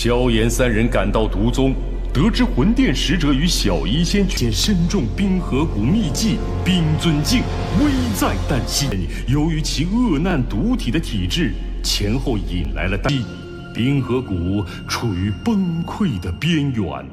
萧炎三人赶到毒宗，得知魂殿使者与小医仙见身中冰河谷秘技冰尊境，危在旦夕。由于其恶难毒体的体质，前后引来了冰河谷处于崩溃的边缘。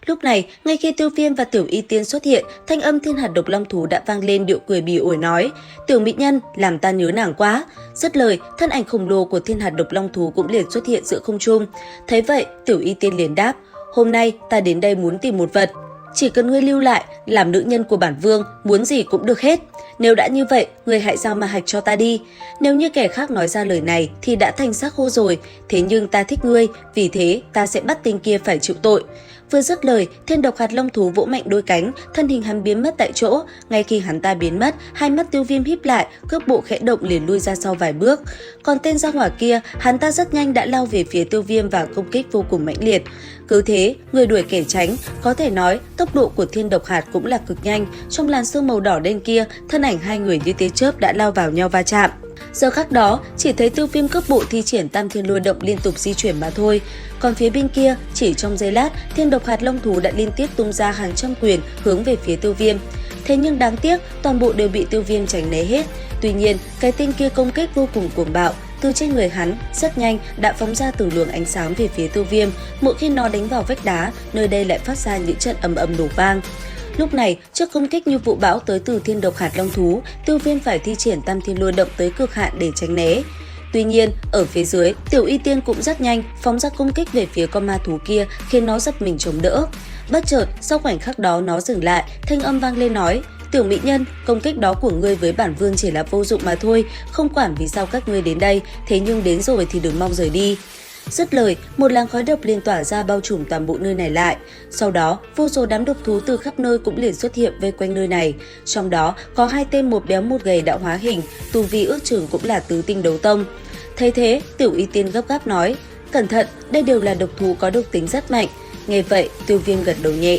Lúc này, ngay khi Tiêu Viêm và Tiểu Y Tiên xuất hiện, thanh âm Thiên Hạt Độc Long Thú đã vang lên điệu cười bỉ ổi nói: "Tiểu mỹ nhân, làm ta nhớ nàng quá." Dứt lời, thân ảnh khổng lồ của Thiên Hạt Độc Long Thú cũng liền xuất hiện giữa không trung. Thấy vậy, Tiểu Y Tiên liền đáp: "Hôm nay ta đến đây muốn tìm một vật. Chỉ cần ngươi lưu lại, làm nữ nhân của bản vương, muốn gì cũng được hết. Nếu đã như vậy, ngươi hãy giao ma hạch cho ta đi." Nếu như kẻ khác nói ra lời này thì đã thành xác khô rồi. Thế nhưng ta thích ngươi, vì thế ta sẽ bắt tên kia phải chịu tội. Vừa dứt lời, Thiên Độc Hạt Long Thú vỗ mạnh đôi cánh, thân hình hắn biến mất tại chỗ. Ngay khi hắn ta biến mất, hai mắt Tiêu Viêm híp lại, cước bộ khẽ động liền lui ra sau vài bước. Còn tên gia hỏa kia, hắn ta rất nhanh đã lao về phía Tiêu Viêm và công kích vô cùng mãnh liệt. Cứ thế, người đuổi kẻ tránh, có thể nói tốc độ của Thiên Độc Hạt cũng là cực nhanh. Trong làn sương màu đỏ đen kia, thân ảnh hai người như tia chớp đã lao vào nhau va chạm. Giờ khắc đó, chỉ thấy Tiêu Viêm cước bộ thi triển Tam Thiên Lôi Động liên tục di chuyển mà thôi. Còn phía bên kia, chỉ trong giây lát, Thiên Độc Hạt Long Thú đã liên tiếp tung ra hàng trăm quyền hướng về phía Tiêu Viêm. Thế nhưng đáng tiếc, toàn bộ đều bị Tiêu Viêm tránh né hết. Tuy nhiên, cái tên kia công kích vô cùng cuồng bạo. Từ trên người hắn, rất nhanh đã phóng ra từng luồng ánh sáng về phía Tiêu Viêm. Mỗi khi nó đánh vào vách đá, nơi đây lại phát ra những trận ầm ầm nổ vang. Lúc này, trước công kích như vụ bão tới từ Thiên Độc Hạt Long Thú, Tiêu Viêm phải thi triển Tam Thiên Lôi Động tới cực hạn để tránh né. Tuy nhiên, ở phía dưới, Tiểu Y Tiên cũng rất nhanh phóng ra công kích về phía con ma thú kia, khiến nó giật mình chống đỡ. Bất chợt, sau khoảnh khắc đó nó dừng lại, thanh âm vang lên nói: "Tiểu mỹ nhân, công kích đó của ngươi với bản vương chỉ là vô dụng mà thôi, không quản vì sao các ngươi đến đây, thế nhưng đến rồi thì đừng mong rời đi." Dứt lời, một làn khói độc liền tỏa ra bao trùm toàn bộ nơi này lại. Sau đó, vô số đám độc thú từ khắp nơi cũng liền xuất hiện vây quanh nơi này. Trong đó có hai tên một béo một gầy đã hóa hình, tu vi ước chừng cũng là tứ tinh đấu tông. Thấy thế, Tiểu Y Tiên gấp gáp nói: "Cẩn thận, đây đều là độc thú có độc tính rất mạnh." Nghe vậy, Tiêu Viêm gật đầu nhẹ.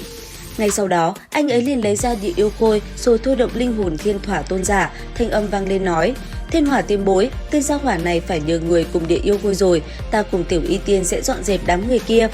Ngay sau đó, anh ấy liền lấy ra địa yêu khôi rồi thôi động linh hồn Thiên Thỏa Tôn Giả, thanh âm vang lên nói: "Thiên Hỏa Tiên Bối, tên gia hỏa này phải nhờ người cùng địa yêu khôi rồi, ta cùng Tiểu Y Tiên sẽ dọn dẹp đám người kia."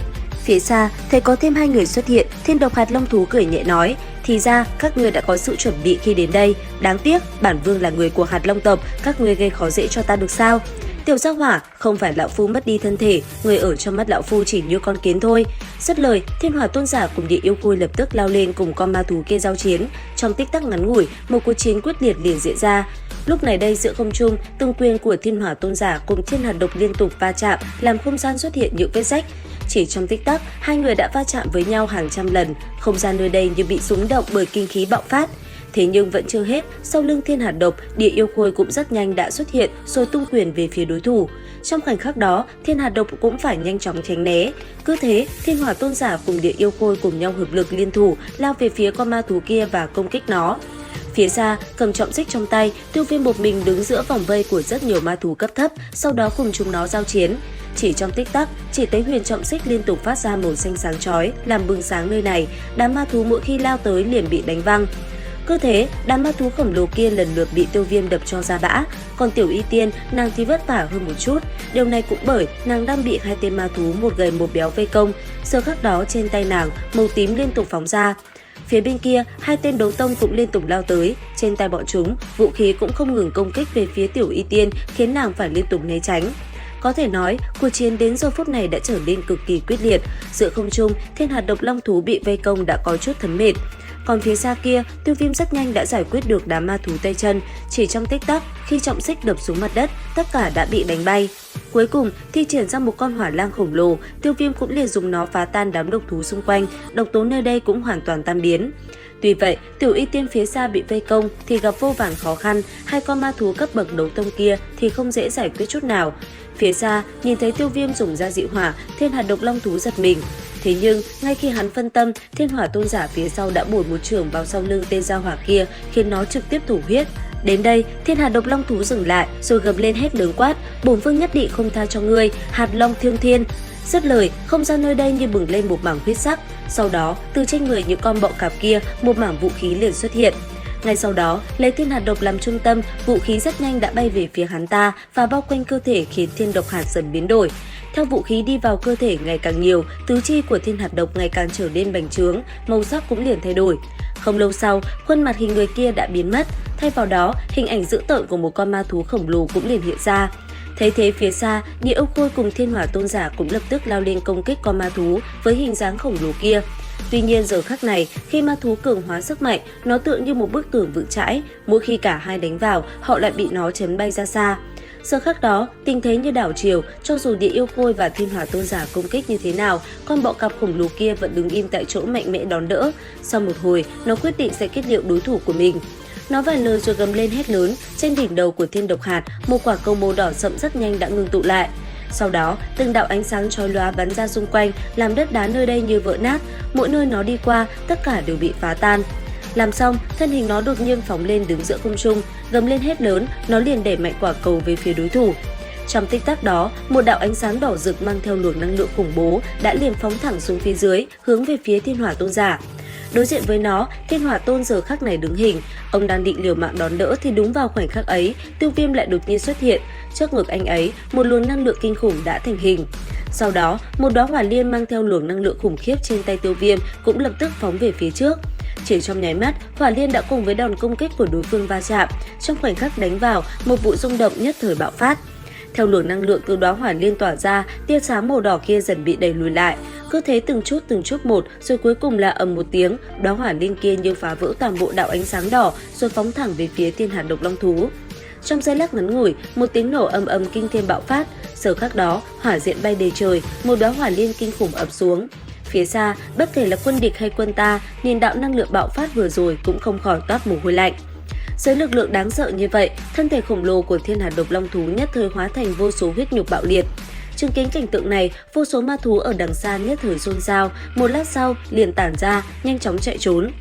Phía xa, thấy có thêm hai người xuất hiện, Thiên Độc Hạt Long Thú cười nhẹ nói: "Thì ra, các ngươi đã có sự chuẩn bị khi đến đây. Đáng tiếc, bản vương là người của Hạt Long tộc, các ngươi gây khó dễ cho ta được sao? Tiểu gia hỏa, không phải lão phu mất đi thân thể, người ở trong mắt lão phu chỉ như con kiến thôi." Dứt lời, Thiên Hỏa Tôn Giả cùng địa yêu khôi lập tức lao lên cùng con ma thú kia giao chiến. Trong tích tắc ngắn ngủi, một cuộc chiến quyết liệt liền diễn ra. Lúc này đây giữa không trung, từng quyền của Thiên Hỏa Tôn Giả cùng Thiên Hạt Độc liên tục va chạm, làm không gian xuất hiện những vết rách. Chỉ trong tích tắc, hai người đã va chạm với nhau hàng trăm lần, không gian nơi đây như bị rung động bởi kinh khí bạo phát. Thế nhưng vẫn chưa hết, sau lưng Thiên Hạt Độc, địa yêu khôi cũng rất nhanh đã xuất hiện rồi tung quyền về phía đối thủ. Trong khoảnh khắc đó, Thiên Hạt Độc cũng phải nhanh chóng tránh né. Cứ thế, Thiên Hỏa Tôn Giả cùng địa yêu khôi cùng nhau hợp lực liên thủ lao về phía con ma thú kia và công kích nó. Phía xa, cầm trọng xích trong tay, Tiêu Viêm một mình đứng giữa vòng vây của rất nhiều ma thú cấp thấp, sau đó cùng chúng nó giao chiến. Chỉ trong tích tắc, chỉ thấy huyền trọng xích liên tục phát ra màu xanh sáng chói, làm bừng sáng nơi này, đám ma thú mỗi khi lao tới liền bị đánh văng. Cứ thế, đám ma thú khổng lồ kia lần lượt bị Tiêu Viêm đập cho ra bã, còn Tiểu Y Tiên, nàng thì vất vả hơn một chút. Điều này cũng bởi nàng đang bị hai tên ma thú một gầy một béo vây công. Giờ khắc đó trên tay nàng, màu tím liên tục phóng ra. Phía bên kia, hai tên đấu tông cũng liên tục lao tới, trên tay bọn chúng, vũ khí cũng không ngừng công kích về phía Tiểu Y Tiên, khiến nàng phải liên tục né tránh. Có thể nói, cuộc chiến đến giờ phút này đã trở nên cực kỳ quyết liệt. Giữa không trung, Thiên Hạt Độc Long Thú bị vây công đã có chút thấm mệt. Còn phía xa kia, Tiêu Viêm rất nhanh đã giải quyết được đám ma thú tay chân. Chỉ trong tích tắc, khi trọng xích đập xuống mặt đất, tất cả đã bị đánh bay. Cuối cùng, thi triển ra một con hỏa lang khổng lồ, Tiêu Viêm cũng liền dùng nó phá tan đám độc thú xung quanh, độc tố nơi đây cũng hoàn toàn tan biến. Tuy vậy, Tiểu Y Tiên phía xa bị vây công thì gặp vô vàn khó khăn, hai con ma thú cấp bậc đấu tông kia thì không dễ giải quyết chút nào. Phía xa, nhìn thấy Tiêu Viêm dùng ra dị hỏa, Thiên Hạt Độc Long Thú giật mình. Thế nhưng, ngay khi hắn phân tâm, Thiên Hỏa Tôn Giả phía sau đã bổ một chưởng vào sau lưng tên gia hỏa kia, khiến nó trực tiếp thổ huyết. Đến đây, Thiên Hạt Độc Long Thú dừng lại, rồi gầm lên hét lớn quát: "Bổn vương nhất định không tha cho ngươi, Hạt Long Thương Thiên!" Dứt lời, không gian nơi đây như bừng lên một mảng huyết sắc. Sau đó, từ trên người những con bọ cạp kia, một mảng vũ khí liền xuất hiện. Ngay sau đó, lấy Thiên Hạt Độc làm trung tâm, vũ khí rất nhanh đã bay về phía hắn ta và bao quanh cơ thể khiến Thiên Độc Hạt dần biến đổi. Theo vũ khí đi vào cơ thể ngày càng nhiều, tứ chi của thiên hạt độc ngày càng trở nên bành trướng, màu sắc cũng liền thay đổi. Không lâu sau, khuôn mặt hình người kia đã biến mất, thay vào đó, hình ảnh dữ tợn của một con ma thú khổng lồ cũng liền hiện ra. Thấy thế phía xa, Địa Yêu Khôi cùng Thiên Hỏa Tôn Giả cũng lập tức lao lên công kích con ma thú với hình dáng khổng lồ kia. Tuy nhiên giờ khắc này, khi ma thú cường hóa sức mạnh, nó tựa như một bức tường vững chãi, mỗi khi cả hai đánh vào, họ lại bị nó chấn bay ra xa. Giờ khắc đó, tình thế như đảo chiều, cho dù Địa Yêu Khôi và Thiên Hỏa Tôn Giả công kích như thế nào, con bọ cạp khổng lồ kia vẫn đứng im tại chỗ mạnh mẽ đón đỡ. Sau một hồi, nó quyết định sẽ kết liễu đối thủ của mình. Nó vài lời rồi gầm lên hét lớn, trên đỉnh đầu của Thiên Độc Hạt, một quả cầu màu đỏ sậm rất nhanh đã ngừng tụ lại. Sau đó, từng đạo ánh sáng chói lóa bắn ra xung quanh, làm đất đá nơi đây như vỡ nát, mỗi nơi nó đi qua, tất cả đều bị phá tan. Làm xong, thân hình nó đột nhiên phóng lên đứng giữa không trung, gầm lên hét lớn, nó liền đẩy mạnh quả cầu về phía đối thủ. Trong tích tắc đó, một đạo ánh sáng đỏ rực mang theo luồng năng lượng khủng bố đã liền phóng thẳng xuống phía dưới, hướng về phía Thiên Hỏa Tôn Giả. Đối diện với nó, Thiên Hỏa Tôn giờ khắc này đứng hình, ông đang định liều mạng đón đỡ thì đúng vào khoảnh khắc ấy, Tiêu Viêm lại đột nhiên xuất hiện. Trước ngực anh ấy, một luồng năng lượng kinh khủng đã thành hình. Sau đó, một đóa hỏa liên mang theo luồng năng lượng khủng khiếp trên tay Tiêu Viêm cũng lập tức phóng về phía trước. Chỉ trong nháy mắt, hỏa liên đã cùng với đòn công kích của đối phương va chạm, trong khoảnh khắc đánh vào, một vụ rung động nhất thời bạo phát. Theo luồng năng lượng từ đóa hỏa liên tỏa ra, tia sáng màu đỏ kia dần bị đẩy lùi lại. Cứ thế từng chút một, rồi cuối cùng là ầm một tiếng, đóa hỏa liên kia như phá vỡ toàn bộ đạo ánh sáng đỏ, rồi phóng thẳng về phía Thiên Hạt Độc Long Thú. Trong giây lát ngắn ngủi, một tiếng nổ ầm ầm kinh thiên bạo phát. Giờ khắc đó, hỏa diệm bay đầy trời, một đóa hỏa liên kinh khủng ập xuống. Phía xa, bất kể là quân địch hay quân ta, nhìn đạo năng lượng bạo phát vừa rồi cũng không khỏi toát mồ hôi lạnh. Dưới lực lượng đáng sợ như vậy, thân thể khổng lồ của Thiên Hạt Độc Long Thú nhất thời hóa thành vô số huyết nhục bạo liệt. Chứng kiến cảnh tượng này, vô số ma thú ở đằng xa nhất thời xôn xao, một lát sau liền tản ra, nhanh chóng chạy trốn.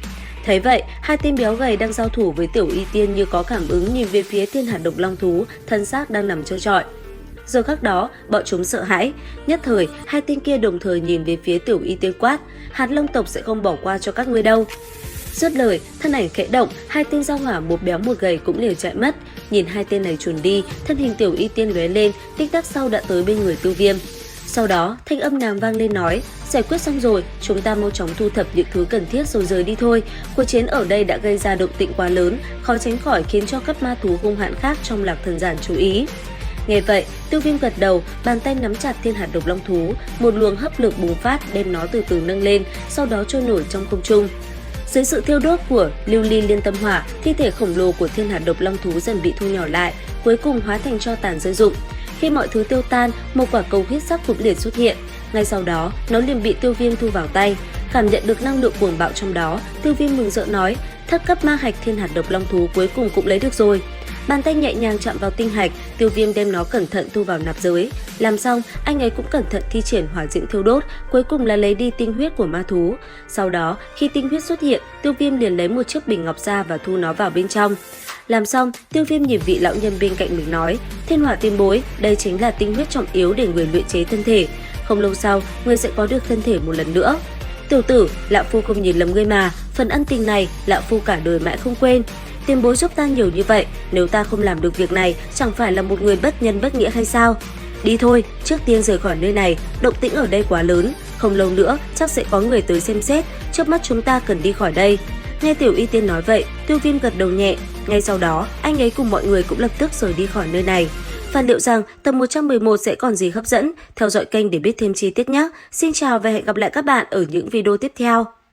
Thấy vậy, hai tên béo gầy đang giao thủ với Tiểu Y Tiên như có cảm ứng nhìn về phía Thiên Hạt Độc Long Thú, thân xác đang nằm trơ trọi. Giờ khắc đó, bọn chúng sợ hãi, nhất thời hai tên kia đồng thời nhìn về phía Tiểu Y Tiên quát, Hạt Long tộc sẽ không bỏ qua cho các ngươi đâu. Dứt lời, thân ảnh khẽ động, hai tên giao hỏa một béo một gầy cũng liền chạy mất. Nhìn hai tên này chuồn đi, thân hình Tiểu Y Tiên lóe lên, tích tắc sau đã tới bên người Tiêu Viêm. Sau đó, thanh âm nàng vang lên nói, giải quyết xong rồi, chúng ta mau chóng thu thập những thứ cần thiết rồi rời đi thôi. Cuộc chiến ở đây đã gây ra động tĩnh quá lớn, khó tránh khỏi khiến cho các ma thú hung hãn khác trong Lạc Thần Giản chú ý. Nghe vậy, Tiêu Viêm gật đầu, bàn tay nắm chặt Thiên Hạt Độc Long Thú, một luồng hấp lực bùng phát đem nó từ từ nâng lên, sau đó trôi nổi trong không trung. Dưới sự thiêu đốt của lưu ly liên tâm hỏa, thi thể khổng lồ của Thiên Hạt Độc Long Thú dần bị thu nhỏ lại, cuối cùng hóa thành tro tàn rơi rụng. Khi mọi thứ tiêu tan, một quả cầu huyết sắc cũng liền xuất hiện. Ngay sau đó, nó liền bị Tiêu Viêm thu vào tay. Cảm nhận được năng lượng cuồng bạo trong đó, Tiêu Viêm mừng rỡ nói, thất cấp ma hạch Thiên Hạt Độc Long Thú cuối cùng cũng lấy được rồi. Bàn tay nhẹ nhàng chạm vào tinh hạch, Tiêu Viêm đem nó cẩn thận thu vào nạp giới. Làm xong, anh ấy cũng cẩn thận thi triển hỏa diễm thiêu đốt, cuối cùng là lấy đi tinh huyết của ma thú. Sau đó, khi tinh huyết xuất hiện, Tiêu Viêm liền lấy một chiếc bình ngọc ra và thu nó vào bên trong. Làm xong, Tiêu Viêm nhìn vị lão nhân bên cạnh mình nói, Thiên Hỏa Tiên Bối, đây chính là tinh huyết trọng yếu để người luyện chế thân thể. Không lâu sau, người sẽ có được thân thể một lần nữa. Tiểu tử, lão phu không nhìn lầm ngươi mà, phần ân tình này, lão phu cả đời mãi không quên. Tiền bối giúp ta nhiều như vậy, nếu ta không làm được việc này, chẳng phải là một người bất nhân bất nghĩa hay sao? Đi thôi, trước tiên rời khỏi nơi này, động tĩnh ở đây quá lớn, không lâu nữa chắc sẽ có người tới xem xét, trước mắt chúng ta cần đi khỏi đây. Nghe Tiểu Y Tiên nói vậy, Tiêu Viêm gật đầu nhẹ, ngay sau đó anh ấy cùng mọi người cũng lập tức rời đi khỏi nơi này. Và liệu rằng tập 111 sẽ còn gì hấp dẫn? Theo dõi kênh để biết thêm chi tiết nhé. Xin chào và hẹn gặp lại các bạn ở những video tiếp theo.